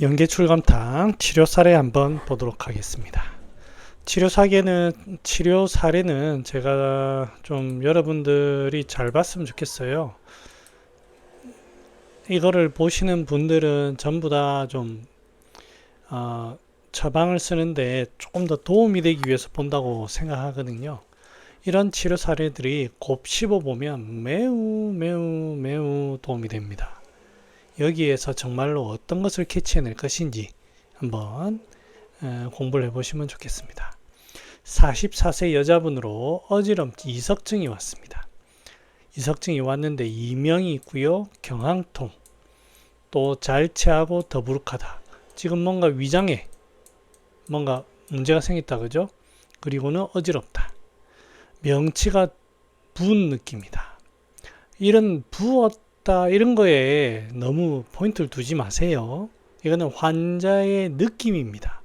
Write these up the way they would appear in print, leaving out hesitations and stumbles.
연계출감탕 치료 사례 한번 보도록 하겠습니다. 치료 사례는 제가 좀 여러분들이 잘 봤으면 좋겠어요. 이거를 보시는 분들은 전부 다 좀 처방을 쓰는데 조금 더 도움이 되기 위해서 본다고 생각하거든요. 이런 치료 사례들이 곱씹어 보면 매우 도움이 됩니다. 여기에서 정말로 어떤 것을 캐치해낼 것인지 한번 공부를 해보시면 좋겠습니다. 44세 여자분으로 어지럼증 이석증이 왔습니다. 이석증이 왔는데 이명이 있고요. 경항통, 또 잘 체하고 더부룩하다. 지금 뭔가 위장에 뭔가 문제가 생겼다 그죠? 그리고는 어지럽다. 명치가 부은 느낌이다. 이런 부었다 이런 거에 너무 포인트를 두지 마세요. 이거는 환자의 느낌입니다.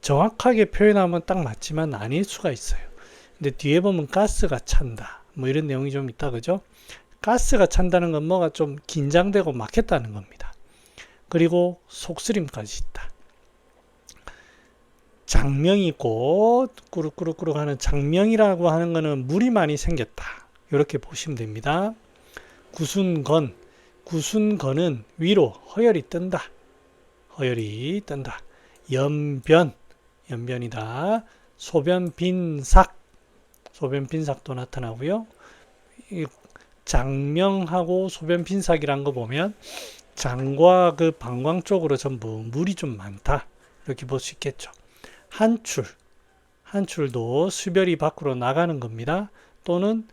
정확하게 표현하면 딱 맞지만 아닐 수가 있어요. 근데 뒤에 보면 가스가 찬다. 뭐 이런 내용이 좀 있다 그죠? 가스가 찬다는 건 뭐가 좀 긴장되고 막혔다는 겁니다. 그리고 속쓰림까지 있다. 장명이 있고 꾸룩꾸룩꾸룩 하는 장명이라고 하는 거는 물이 많이 생겼다. 이렇게 보시면 됩니다. 구순건은 위로 허열이 뜬다. 허열이 뜬다. 연변이다. 소변빈삭도 나타나고요. 장명하고 소변빈삭이란 거 보면 장과 그 방광 쪽으로 전부 물이 좀 많다. 이렇게 볼 수 있겠죠. 한출도 수별이 밖으로 나가는 겁니다. 또는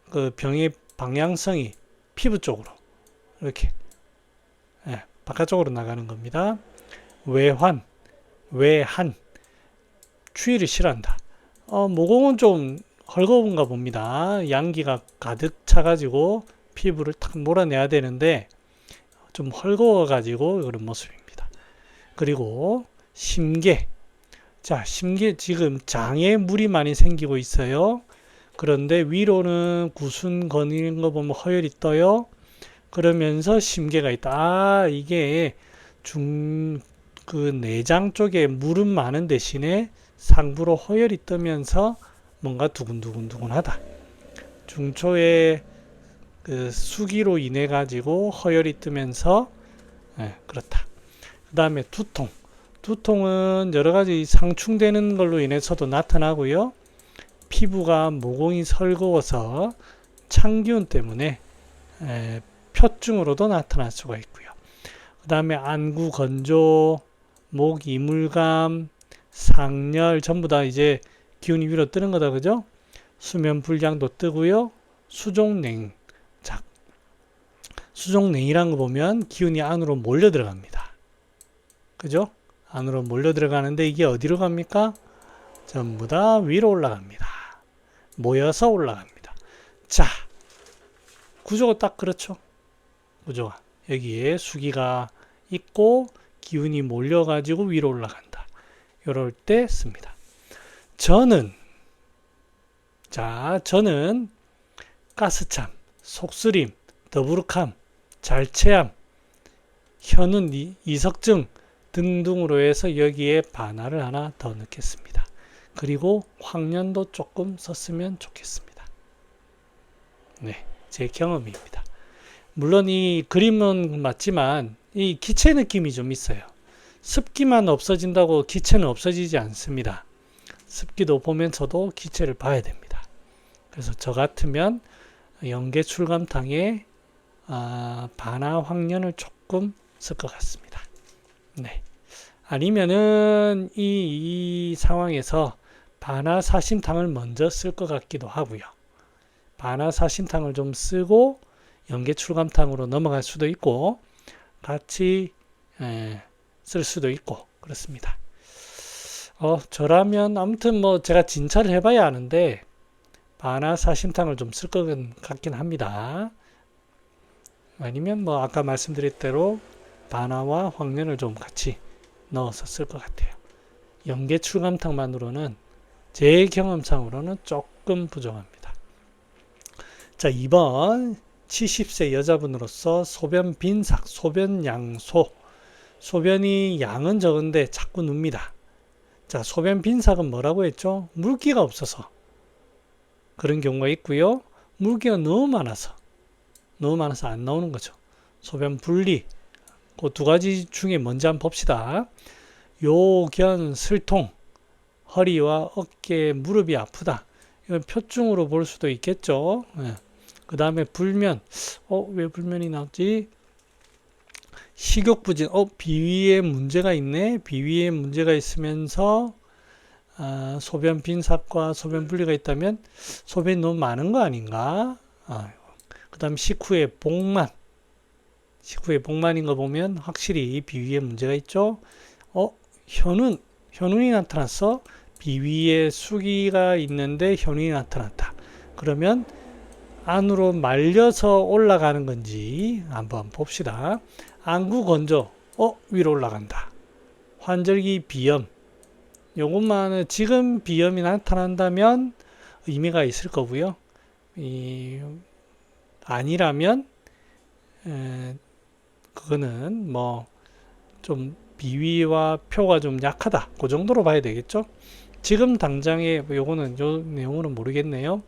그 병의 방향성이 피부 쪽으로 이렇게 바깥쪽으로 나가는 겁니다. 외한 추위를 싫어한다. 모공은 좀 헐거운가 봅니다. 양기가 가득 차가지고 피부를 탁 몰아내야 되는데 좀 헐거워가지고 그런 모습입니다. 그리고 심계 지금 장에 물이 많이 생기고 있어요. 그런데 위로는 구순건인 거 보면 허열이 떠요. 그러면서 심계가 있다. 이게 그 내장 쪽에 물은 많은 대신에 상부로 허열이 뜨면서 뭔가 두근두근하다. 중초에 그 수기로 인해 가지고 허열이 뜨면서 그렇다. 그 다음에 두통은 여러 가지 상충되는 걸로 인해서도 나타나고요. 피부가 모공이 설거워서 찬기운 때문에 표증으로도 나타날 수가 있고요. 그 다음에 안구 건조, 목 이물감, 상열 전부 다 이제 기운이 위로 뜨는 거다 그죠? 수면 불량도 뜨고요. 수족냉이란 거 보면 기운이 안으로 몰려 들어갑니다. 그죠? 안으로 몰려 들어가는데 이게 어디로 갑니까? 전부 다 위로 올라갑니다. 모여서 올라갑니다. 자, 구조가 딱 그렇죠. 구조가 여기에 수기가 있고 기운이 몰려가지고 위로 올라간다. 이럴 때 씁니다. 저는 가스참, 속쓰림, 더부룩함, 잘체함, 현운 이석증 등등으로 해서 여기에 반화를 하나 더 넣겠습니다. 그리고 황련도 조금 썼으면 좋겠습니다. 네, 제 경험입니다. 물론 이 그림은 맞지만 이 기체 느낌이 좀 있어요. 습기만 없어진다고 기체는 없어지지 않습니다. 습기도 보면서도 기체를 봐야 됩니다. 그래서 저 같으면 연계출감탕에 반화 황련을 조금 쓸 것 같습니다. 네. 아니면은 이 상황에서 반화사심탕을 먼저 쓸 것 같기도 하고요. 반화사심탕을 좀 쓰고 연계출감탕으로 넘어갈 수도 있고 같이 쓸 수도 있고 그렇습니다. 저라면 아무튼 뭐 제가 진찰을 해봐야 하는데 반화사심탕을 좀 쓸 것 같긴 합니다. 아니면 뭐 아까 말씀드린 대로 반화와 황련을 좀 같이 넣어서 쓸 것 같아요. 연계출감탕만으로는 제 경험상으로는 조금 부족합니다. 자, 2번 70세 여자분으로서 소변 빈삭, 소변 양소 소변이 양은 적은데 자꾸 눕니다. 자, 소변 빈삭은 뭐라고 했죠? 물기가 없어서 그런 경우가 있고요. 물기가 너무 많아서 안 나오는 거죠. 소변 분리. 그 두 가지 중에 먼저 한번 봅시다. 요견, 슬통, 허리와 어깨, 무릎이 아프다. 이건 표증으로 볼 수도 있겠죠. 예. 그 다음에 불면, 왜 불면이 나왔지? 식욕부진, 비위에 문제가 있네. 비위에 문제가 있으면서 소변 빈삭과 소변 분리가 있다면 소변이 너무 많은 거 아닌가? 그 다음 식후에 복만, 식후에 복만인 거 보면 확실히 비위에 문제가 있죠. 현운이 나타났어. 비위에 수기가 있는데 현운이 나타났다. 그러면 안으로 말려서 올라가는 건지 한번 봅시다. 안구 건조, 위로 올라간다. 환절기 비염, 요것만은 지금 비염이 나타난다면 의미가 있을 거고요. 아니라면 그거는 뭐 좀 비위와 표가 좀 약하다. 그 정도로 봐야 되겠죠. 지금 당장에 요거는 요 내용은 모르겠네요.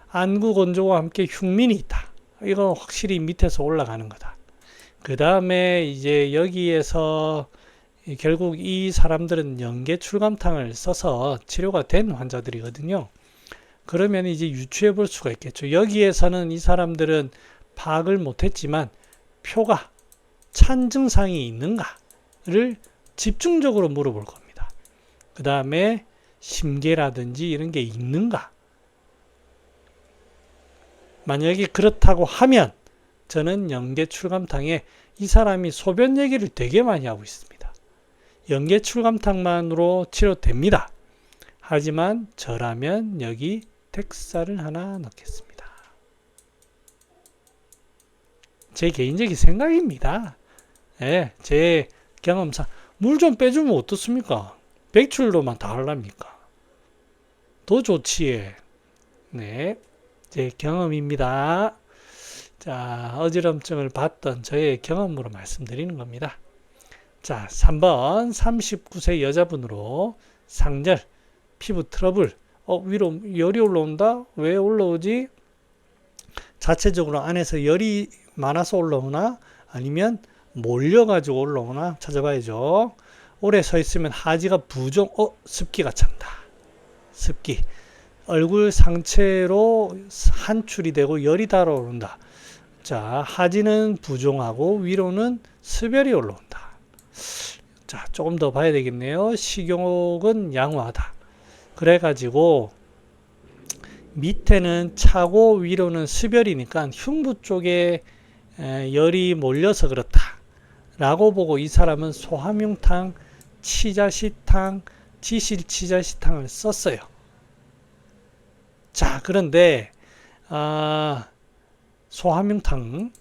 안구 건조와 함께 흉민이 있다. 이거 확실히 밑에서 올라가는 거다. 그 다음에 이제 여기에서 결국 이 사람들은 연계 출감탕을 써서 치료가 된 환자들이거든요. 그러면 이제 유추해 볼 수가 있겠죠. 여기에서는 이 사람들은 파악을 못했지만 표가 찬 증상이 있는가를 집중적으로 물어볼 겁니다. 그 다음에 심계라든지 이런 게 있는가. 만약에 그렇다고 하면 저는 연계 출감탕에 이 사람이 소변 얘기를 되게 많이 하고 있습니다. 연계 출감탕만으로 치료됩니다. 하지만 저라면 여기 텍사를 하나 넣겠습니다. 제 개인적인 생각입니다. 제 경험상 물 좀 빼주면 어떻습니까? 백출로만 다 하랍니까? 더 좋지. 네, 제 경험입니다. 자, 어지럼증을 받던 저의 경험으로 말씀드리는 겁니다. 자, 3번 39세 여자분으로 상절, 피부 트러블, 위로 열이 올라온다? 왜 올라오지? 자체적으로 안에서 열이 많아서 올라오나? 아니면 몰려가지고 올라오나? 찾아봐야죠. 오래 서 있으면 하지가 부종, 습기가 찬다. 습기. 얼굴 상체로 한출이 되고 열이 달아오른다. 자, 하지는 부종하고 위로는 습열이 올라온다. 자, 조금 더 봐야 되겠네요. 식욕은 양호하다. 그래가지고 밑에는 차고 위로는 습열이니까 흉부 쪽에 열이 몰려서 그렇다 라고 보고 이 사람은 소화흉탕, 치자시탕, 지실치자시탕을 썼어요. 자, 그런데 소화흉탕은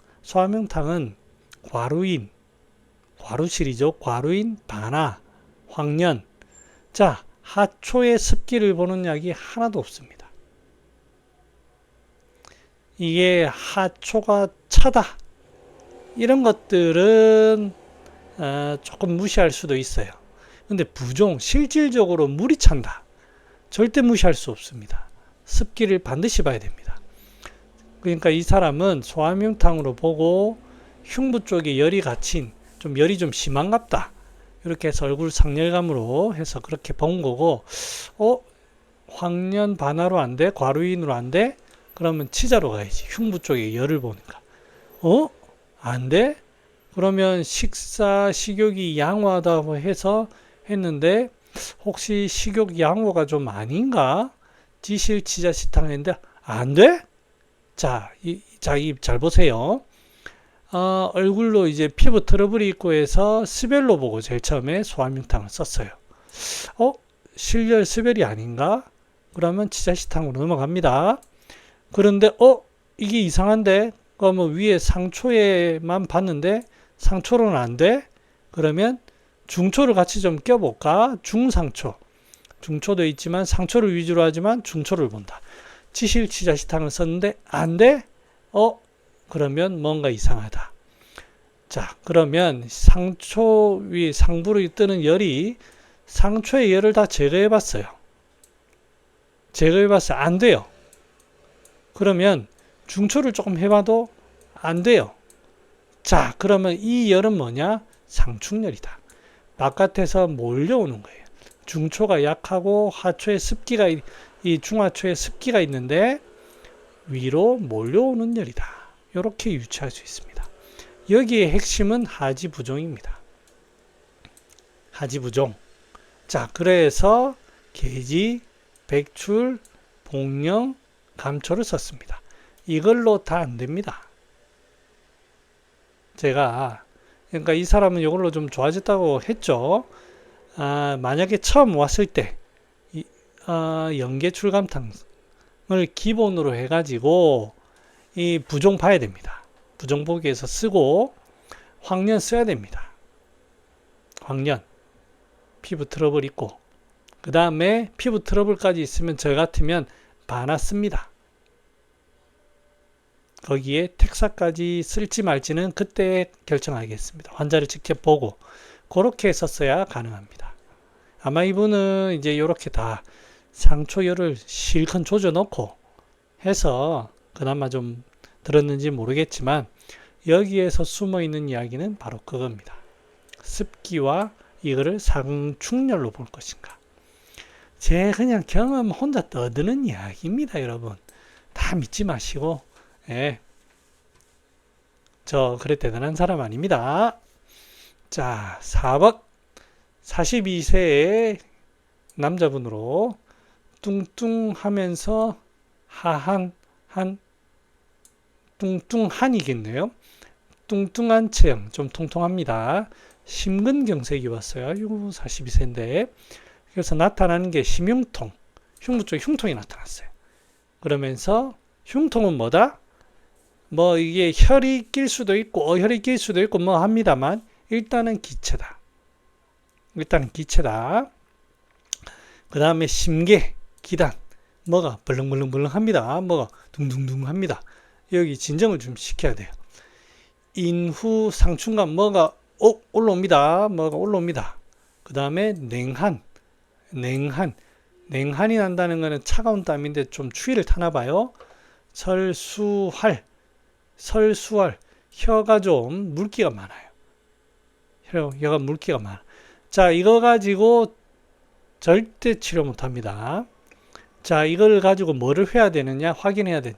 과루인, 과루실이죠. 과루인, 반화, 황련. 자, 하초의 습기를 보는 약이 하나도 없습니다. 이게 하초가 차다. 이런 것들은 조금 무시할 수도 있어요. 근데 부종, 실질적으로 물이 찬다. 절대 무시할 수 없습니다. 습기를 반드시 봐야 됩니다. 그러니까 이 사람은 소화흉탕으로 보고 흉부 쪽에 열이 갇힌, 좀 열이 좀 심한갑다. 이렇게 해서 얼굴 상열감으로 해서 그렇게 본 거고, 황련 반화로 안 돼? 과루인으로 안 돼? 그러면 치자로 가야지. 흉부 쪽에 열을 보니까. 안 돼? 그러면 식욕이 양호하다고 해서 했는데, 혹시 식욕 양호가 좀 아닌가? 지실치자시탕 했는데, 안 돼? 자, 잘 보세요. 얼굴로 이제 피부 트러블이 있고 해서 스벨로 보고 제일 처음에 소화흉탕을 썼어요. 실열 스벨이 아닌가? 그러면 치자시탕으로 넘어갑니다. 그런데 이게 이상한데? 그러면 위에 상초에만 봤는데 상초로는 안 돼? 그러면 중초를 같이 좀 껴볼까? 중상초. 중초도 있지만 상초를 위주로 하지만 중초를 본다. 지실치자시탕을 썼는데 안 돼? 그러면 뭔가 이상하다. 자, 그러면 상초 위 상부로 뜨는 열이 상초의 열을 다 제거해 봤어요. 제거해 봤어요. 안 돼요. 그러면 중초를 조금 해봐도 안 돼요. 자, 그러면 이 열은 뭐냐? 상충열이다. 바깥에서 몰려오는 거예요. 중초가 약하고 하초에 습기가 이 중하초에 습기가 있는데 위로 몰려오는 열이다. 이렇게 유추할 수 있습니다. 여기에 핵심은 하지부종입니다. 하지부종. 자, 그래서 계지, 백출, 복령, 감초를 썼습니다. 이걸로 다 안 됩니다. 제가 그러니까 이 사람은 이걸로 좀 좋아졌다고 했죠. 만약에 처음 왔을 때 연계 출감탕을 기본으로 해가지고 이 부종 봐야 됩니다. 부종 보기에서 쓰고 황련 써야 됩니다. 황련 피부 트러블 있고 그 다음에 피부 트러블까지 있으면 저 같으면 반화 씁니다. 거기에 텍사까지 쓸지 말지는 그때 결정하겠습니다. 환자를 직접 보고 그렇게 썼어야 가능합니다. 아마 이분은 이제 이렇게 다 상초열을 실컷 조져 놓고 해서 그나마 좀 들었는지 모르겠지만 여기에서 숨어 있는 이야기는 바로 그겁니다. 습기와 이거를 상충열로 볼 것인가. 제 그냥 경험 혼자 떠드는 이야기입니다, 여러분. 다 믿지 마시고, 예. 저 그래 대단한 사람 아닙니다. 자, 4번. 42세의 남자분으로 뚱뚱하면서 뚱뚱한이겠네요. 뚱뚱한 체형, 좀 통통합니다. 심근경색이 왔어요. 42세인데. 그래서 나타나는 게 심흉통, 흉부 쪽에 흉통이 나타났어요. 그러면서 흉통은 뭐다? 뭐 이게 혈이 낄 수도 있고 어혈이 낄 수도 있고 뭐 합니다만 일단은 기체다. 일단은 기체다. 그 다음에 심계, 기단, 뭐가 벌렁벌렁벌렁합니다. 뭐가 둥둥둥합니다. 여기 진정을 좀 시켜야 돼요. 인후 상충감 뭐가 올라옵니다. 뭐가 올라옵니다. 그 다음에 냉한이 난다는 것은 차가운 땀인데 좀 추위를 타나 봐요. 설수할 혀가 좀 물기가 많아요. 혀가 물기가 많아. 자, 이거 가지고 절대 치료 못합니다. 자, 이걸 가지고 뭐를 해야 되느냐 확인해야 되냐.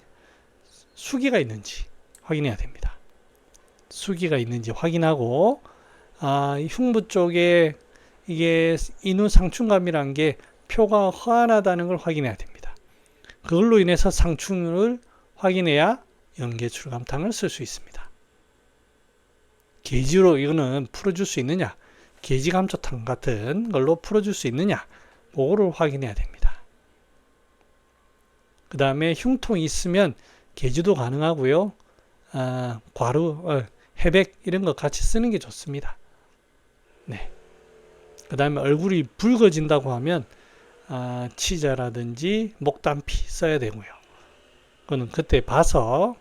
수기가 있는지 확인해야 됩니다. 수기가 있는지 확인하고 흉부 쪽에 이게 인후상충감이란 게 표가 허한하다는 걸 확인해야 됩니다. 그걸로 인해서 상충을 확인해야 연계출감탕을 쓸 수 있습니다. 계지로 이거는 풀어줄 수 있느냐, 계지감초탕 같은 걸로 풀어줄 수 있느냐, 그거를 확인해야 됩니다. 그 다음에 흉통이 있으면 계지도 가능하고요. 과루, 해백 이런 거 같이 쓰는 게 좋습니다. 네. 그 다음에 얼굴이 붉어진다고 하면 치자라든지 목단피 써야 되고요. 그거는 그때 봐서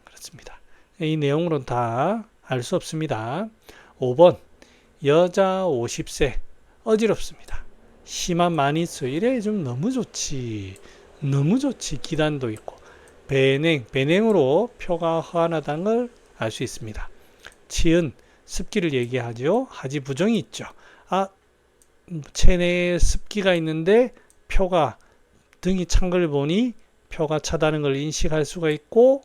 그렇습니다. 이 내용으로는 다 알 수 없습니다. 5번 여자 50세 어지럽습니다. 심한 만이수 이래 좀 너무 좋지. 너무 좋지. 기단도 있고 배냉으로 표가 허한하다는 걸 알 수 있습니다. 치은 습기를 얘기하죠. 하지 부정이 있죠. 체내에 습기가 있는데 표가 등이 찬 걸 보니 표가 차다는 걸 인식할 수가 있고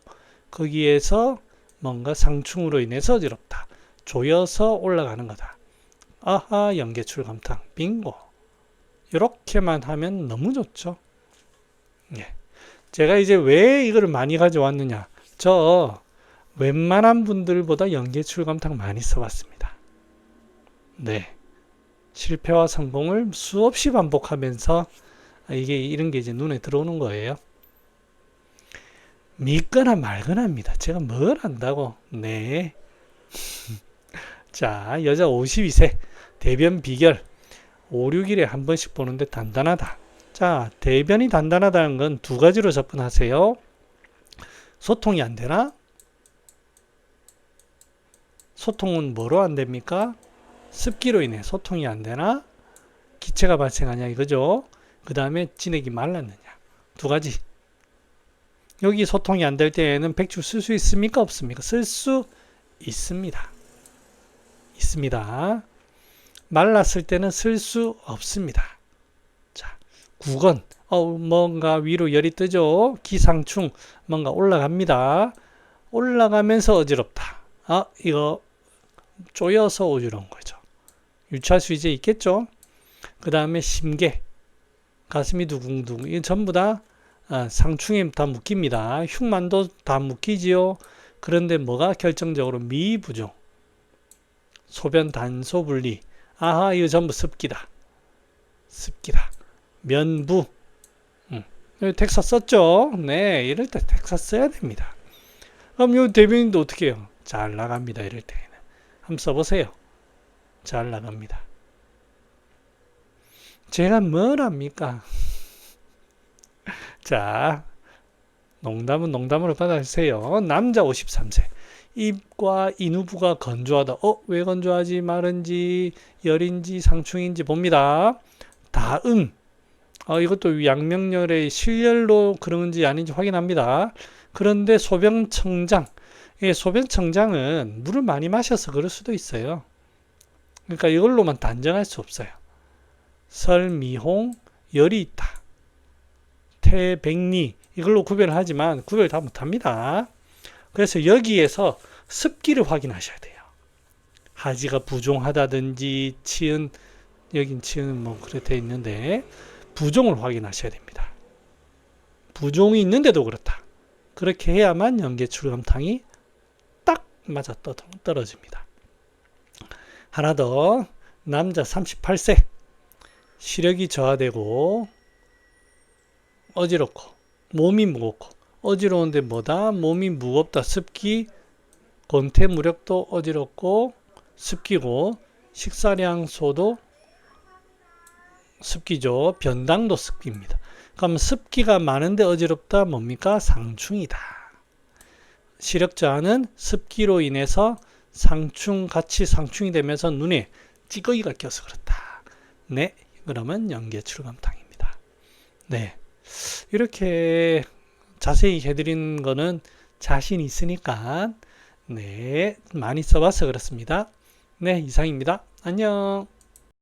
거기에서 뭔가 상충으로 인해서 어지럽다. 조여서 올라가는 거다. 아하 연계출감탕 빙고. 이렇게만 하면 너무 좋죠. 예. 제가 이제 왜 이거를 많이 가져왔느냐. 저 웬만한 분들보다 연계출감탕 많이 써봤습니다. 네. 실패와 성공을 수없이 반복하면서 이게 이런 게 이제 눈에 들어오는 거예요. 믿거나 말거나입니다. 제가 뭘 안다고. 네. 자, 여자 52세 대변 비결 5, 6일에 한 번씩 보는데 단단하다. 자, 대변이 단단하다는 건 두 가지로 접근하세요. 소통이 안 되나? 소통은 뭐로 안 됩니까? 습기로 인해 소통이 안 되나? 기체가 발생하냐 이거죠. 그 다음에 진액이 말랐느냐. 두 가지. 여기 소통이 안 될 때에는 백출 쓸 수 있습니까? 없습니까? 쓸 수 있습니다. 있습니다. 말랐을 때는 쓸 수 없습니다. 자, 구건. 뭔가 위로 열이 뜨죠. 기상충. 뭔가 올라갑니다. 올라가면서 어지럽다. 이거 쪼여서 어지러운 거죠. 유추할 수 이제 있겠죠. 그 다음에 심계. 가슴이 두근두근. 이건 전부 다 상충에 다 묶입니다. 흉만도 다 묶이지요. 그런데 뭐가 결정적으로 미부종. 소변 단소 분리. 이거 전부 습기다. 습기다. 면부. 텍사 썼죠? 네, 이럴 때 텍사 써야 됩니다. 그럼 이 대변인도 어떻게 해요? 잘 나갑니다. 이럴 때는. 한번 써보세요. 잘 나갑니다. 제가 뭘 합니까? 자, 농담은 농담으로 받아주세요. 남자 53세. 입과 인후부가 건조하다. 왜 건조하지? 마른지, 열인지, 상충인지 봅니다. 다음. 이것도 양명열의 실열로 그런지 아닌지 확인합니다. 그런데 소변청장. 소변청장은 물을 많이 마셔서 그럴 수도 있어요. 그러니까 이걸로만 단정할 수 없어요. 설미홍, 열이 있다. 태백리, 이걸로 구별을 하지만 구별 다 못합니다. 그래서 여기에서 습기를 확인하셔야 돼요. 하지가 부종하다든지 치은, 여긴 치은 뭐 그렇게 있는데 부종을 확인하셔야 됩니다. 부종이 있는데도 그렇다. 그렇게 해야만 연계출감탕이 딱 맞아 떨어집니다. 하나 더. 남자 38세. 시력이 저하되고 어지럽고 몸이 무겁고 어지러운데 뭐다? 몸이 무겁다. 습기. 권태 무력도 어지럽고 습기고 식사량소도 습기죠. 변당도 습기입니다. 그럼 습기가 많은데 어지럽다 뭡니까? 상충이다. 시력 저하는 습기로 인해서 같이 상충이 되면서 눈에 찌꺼기가 껴서 그렇다. 네, 그러면 연계출감탕입니다. 네, 이렇게 자세히 해드린 거는 자신 있으니까 네, 많이 써봐서 그렇습니다. 네, 이상입니다. 안녕.